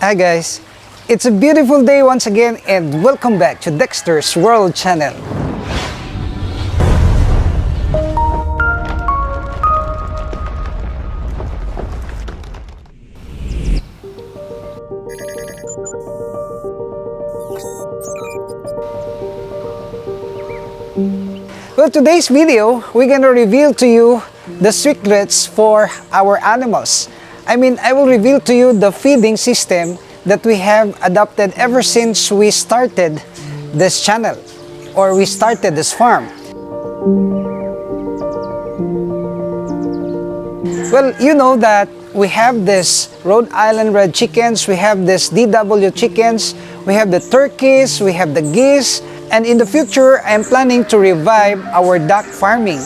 Hi guys, it's a beautiful day once again and welcome back to Dexter's World Channel. Well, today's video, we're gonna reveal to you the secrets for our animals. I will reveal to you the feeding system that we have adopted ever since we started this channel or we started this farm. Well, you know that we have this Rhode Island red chickens, we have this DW chickens, we have the turkeys, we have the geese, and in the future, I'm planning to revive our duck farming.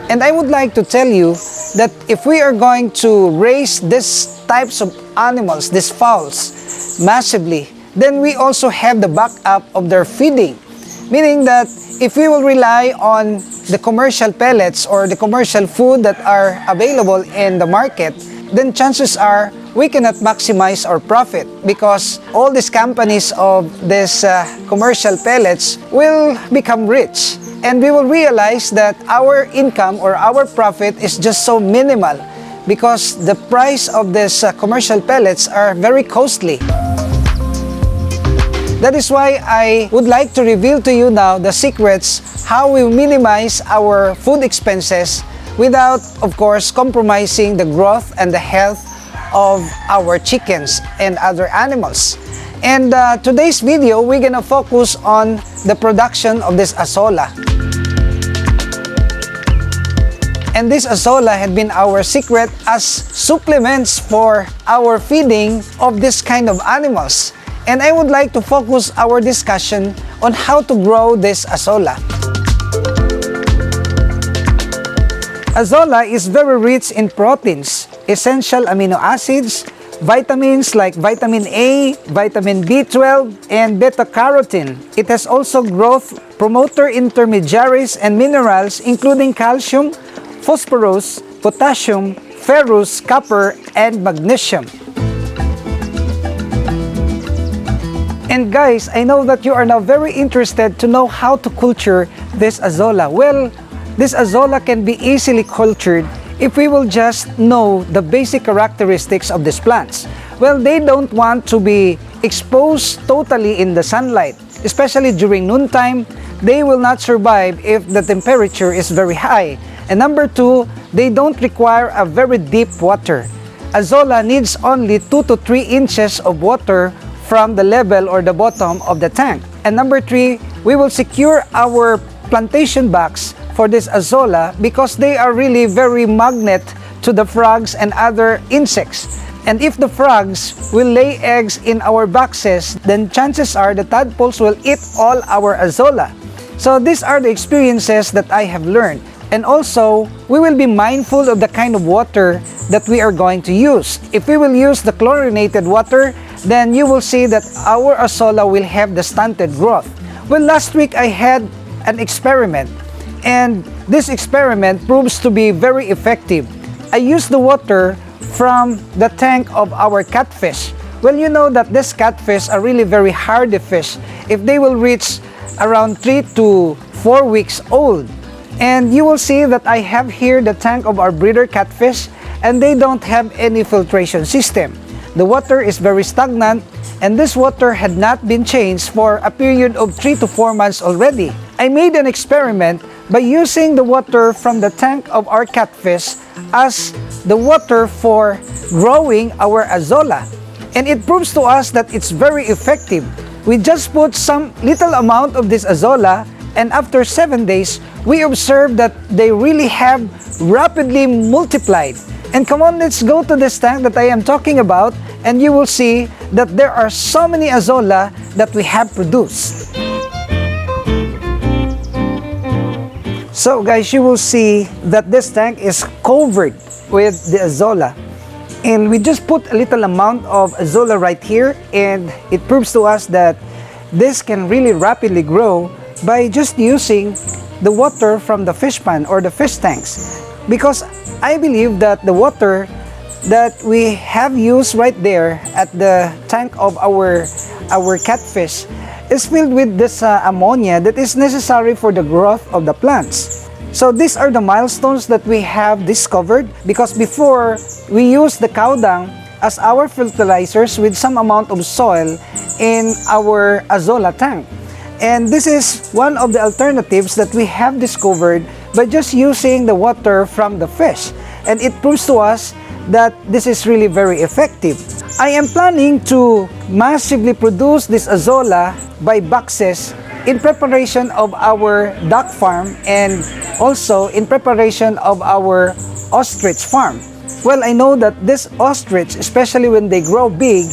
And I would like to tell you that if we are going to raise these types of animals, these fowls, massively, then we also have the backup of their feeding. Meaning that if we will rely on the commercial pellets or the commercial food that are available in the market, then chances are we cannot maximize our profit because all these companies of these commercial pellets will become rich. And we will realize that our income or our profit is just so minimal because the price of these commercial pellets are very costly. That is why I would like to reveal to you now the secrets how we minimize our food expenses without, of course, compromising the growth and the health of our chickens and other animals. And today's video, we're gonna focus on the production of this Azolla. And this Azolla had been our secret as supplements for our feeding of this kind of animals. And I would like to focus our discussion on how to grow this Azolla. Azolla is very rich in proteins, essential amino acids, vitamins like vitamin A, vitamin B12, and beta-carotene. It has also growth promoter intermediaries and minerals including calcium, phosphorus, potassium, ferrous, copper, and magnesium. And guys, I know that you are now very interested to know how to culture this Azolla. Well, this Azolla can be easily cultured if we will just know the basic characteristics of these plants. Well, they don't want to be exposed totally in the sunlight, especially during noontime. They will not survive if the temperature is very high. And number two, they don't require a very deep water. Azolla needs only 2 to 3 inches of water from the level or the bottom of the tank. And number three, we will secure our plantation box for this Azolla because they are really very magnet to the frogs and other insects. And if the frogs will lay eggs in our boxes, then chances are the tadpoles will eat all our Azolla. So these are the experiences that I have learned. And also, we will be mindful of the kind of water that we are going to use. If we will use the chlorinated water, then you will see that our Azolla will have the stunted growth. Well, last week I had an experiment, and this experiment proves to be very effective. I used the water from the tank of our catfish. Well, you know that these catfish are really very hardy fish if they will reach around 3 to 4 weeks old. And you will see that I have here the tank of our breeder catfish, and they don't have any filtration system. The water is very stagnant, and this water had not been changed for a period of 3 to 4 months already. I made an experiment by using the water from the tank of our catfish as the water for growing our Azolla. And it proves to us that it's very effective. We just put some little amount of this Azolla, and after 7 days, we observed that they really have rapidly multiplied. And come on, let's go to this tank that I am talking about, and you will see that there are so many Azolla that we have produced. So guys, you will see that this tank is covered with the Azolla. And we just put a little amount of Azolla right here, and it proves to us that this can really rapidly grow by just using the water from the fish pond or the fish tanks. Because I believe that the water that we have used right there at the tank of our catfish is filled with this ammonia that is necessary for the growth of the plants. So these are the milestones that we have discovered, because before we used the cow dung as our fertilizers with some amount of soil in our Azolla tank. And this is one of the alternatives that we have discovered by just using the water from the fish. And it proves to us that this is really very effective. I am planning to massively produce this Azolla by boxes in preparation of our duck farm and also in preparation of our ostrich farm. Well, I know that this ostrich, especially when they grow big,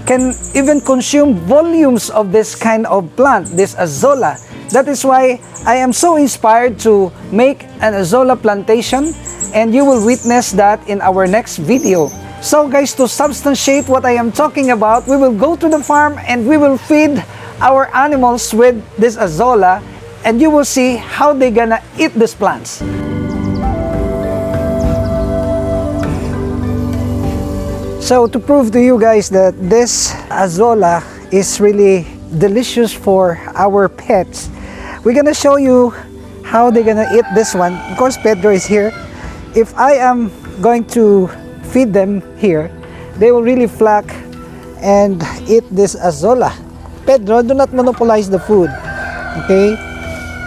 can even consume volumes of this kind of plant, this Azolla. That is why I am so inspired to make an Azolla plantation, and you will witness that in our next video. So guys, to substantiate what I am talking about, we will go to the farm and we will feed our animals with this Azolla, and you will see how they're gonna eat these plants. So to prove to you guys that this Azolla is really delicious for our pets, we're gonna show you how they're gonna eat this one. Of course, Pedro is here. If I am going to feed them here, they will really flock and eat this Azolla. Pedro, do not monopolize the food, okay?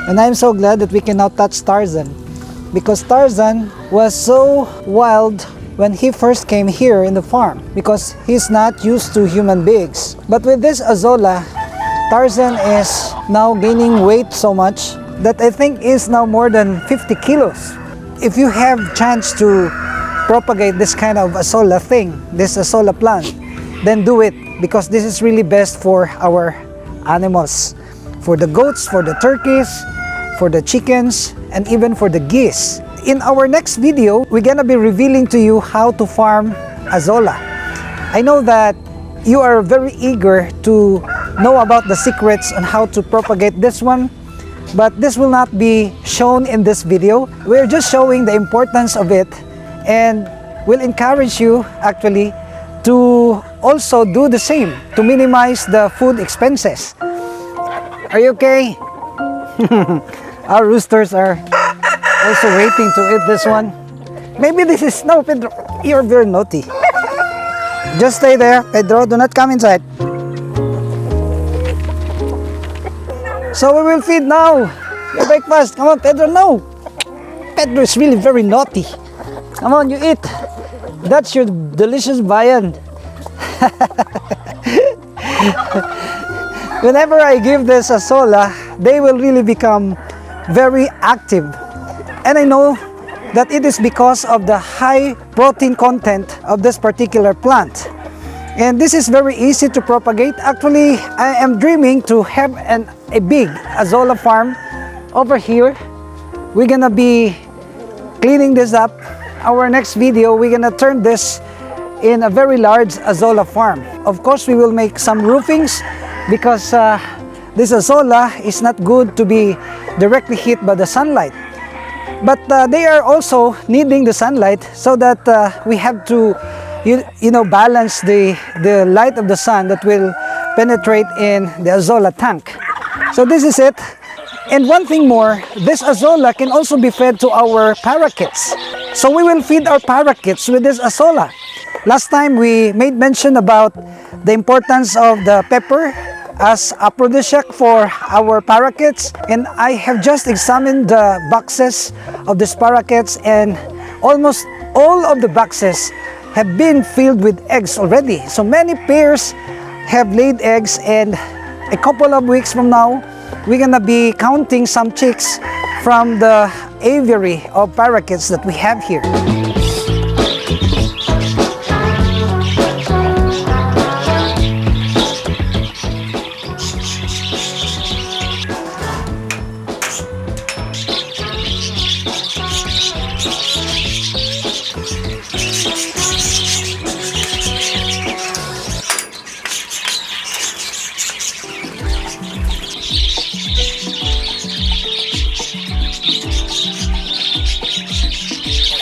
And I'm so glad that we can now touch Tarzan, because Tarzan was so wild when he first came here in the farm, because he's not used to human beings. But with this Azolla, Tarzan is now gaining weight so much that I think is now more than 50 kilos. If you have chance to propagate this kind of Azolla thing, this Azolla plant, then do it, because this is really best for our animals, for the goats, for the turkeys, for the chickens, and even for the geese. In our next video, we're gonna be revealing to you how to farm Azolla. I know that you are very eager to know about the secrets on how to propagate this one, but this will not be shown in this video. We're just showing the importance of it, and will encourage you actually to also do the same to minimize the food expenses. Are you okay? Our roosters are also waiting to eat this one. Maybe this is... No, Pedro, you're very naughty. Just stay there, Pedro. Do not come inside. So we will feed now. Your breakfast. Come on, Pedro. No. Pedro is really very naughty. Come on, you eat. That's your delicious viand. Whenever I give this Azolla, they will really become very active. And I know that it is because of the high protein content of this particular plant. And this is very easy to propagate. Actually, I am dreaming to have a big Azolla farm over here. We're gonna be cleaning this up. Our next video, we're gonna turn this in a very large Azolla farm. Of course, we will make some roofings, because this Azolla is not good to be directly hit by the sunlight. But they are also needing the sunlight, so that we have to balance the light of the sun that will penetrate in the Azolla tank. So this is it. And one thing more, this Azolla can also be fed to our parakeets. So we will feed our parakeets with this Azolla. Last time we made mention about the importance of the pepper as aphrodisiac for our parakeets, and I have just examined the boxes of these parakeets, and almost all of the boxes have been filled with eggs already. So many pairs have laid eggs, and a couple of weeks from now we're gonna be counting some chicks from the aviary of parakeets that we have here.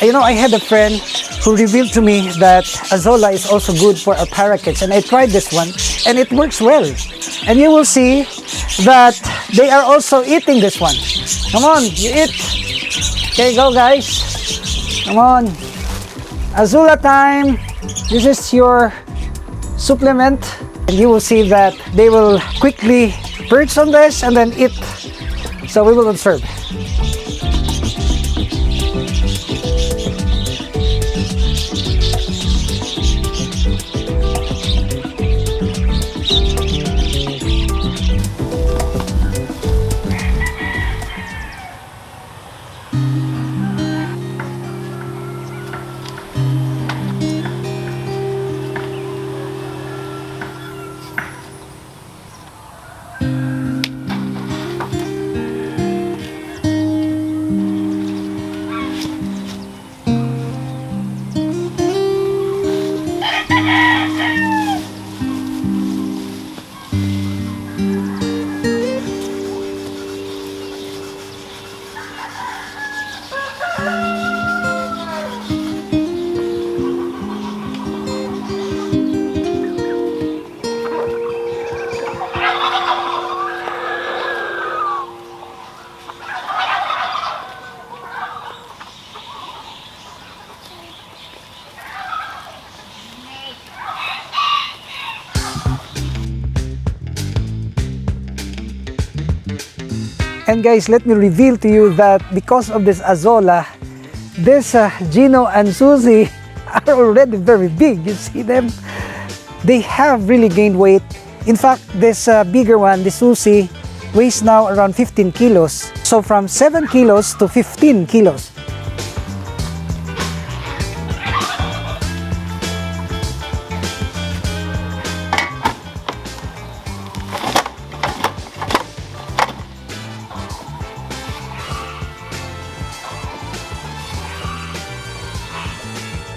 You know, I had a friend who revealed to me that Azolla is also good for our parakeets, and I tried this one and it works well. And you will see that they are also eating this one. Come on, you eat. Okay, go guys. Come on. Azolla time. This is your supplement. And you will see that they will quickly perch on this and then eat. So we will observe. And guys, let me reveal to you that because of this Azolla, this Gino and Susie are already very big. You see them? They have really gained weight. In fact, this bigger one, the Susie, weighs now around 15 kilos. So from 7 kilos to 15 kilos.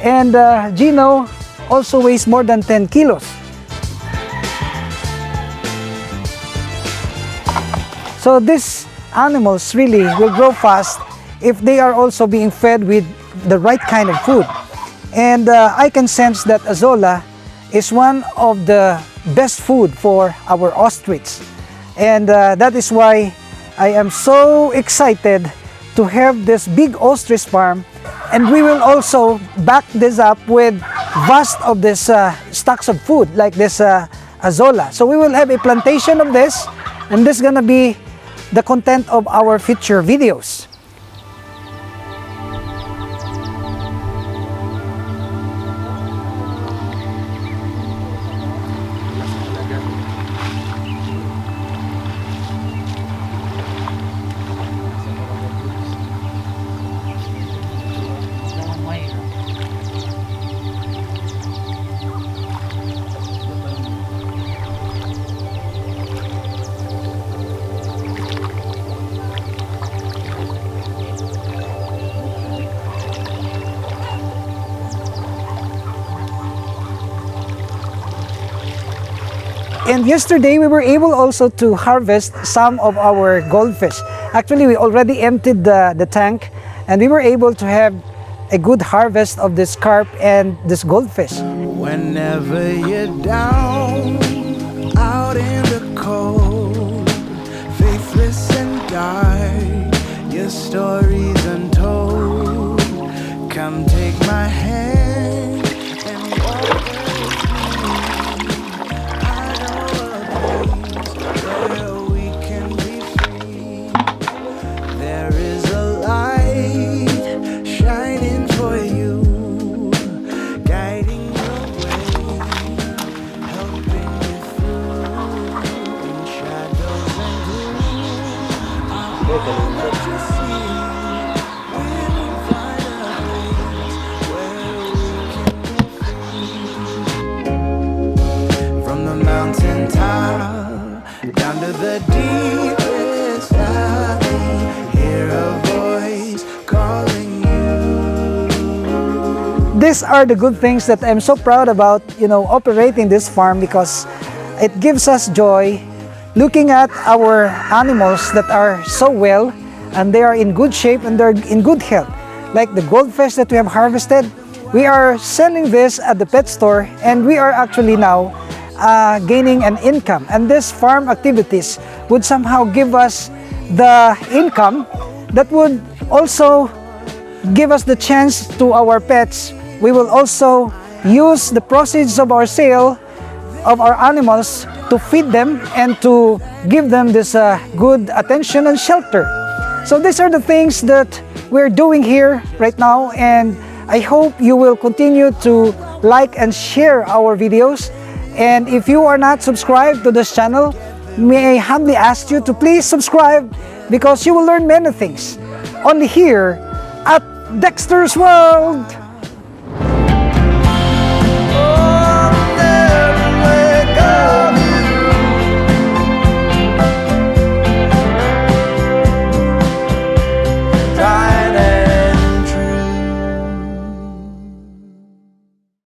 And Gino also weighs more than 10 kilos. So these animals really will grow fast if they are also being fed with the right kind of food. And I can sense that Azolla is one of the best food for our ostrich. And that is why I am so excited to have this big ostrich farm. And we will also back this up with vast of this stocks of food like this Azolla. So we will have a plantation of this, and this is gonna be the content of our future videos. And yesterday we were able also to harvest some of our goldfish. Actually, we already emptied the tank, and we were able to have a good harvest of this carp and this goldfish. Whenever you're down, out in the cold, faithless and dark, your story's untold. Come take my hand and walk with me. From the mountain top down to the deepest valley, hear a voice calling you. These are the good things that I'm so proud about, operating this farm, because it gives us joy looking at our animals that are so well and they are in good shape and they're in good health. Like the goldfish that we have harvested, We are selling this at the pet store, and we are actually now gaining an income. And this farm activities would somehow give us the income that would also give us the chance to our pets. We will also use the proceeds of our sale of our animals to feed them and to give them this good attention and shelter. So these are the things that we're doing here right now, and I hope you will continue to like and share our videos. And if you are not subscribed to this channel, may I humbly ask you to please subscribe, because you will learn many things only here at Dexter's World.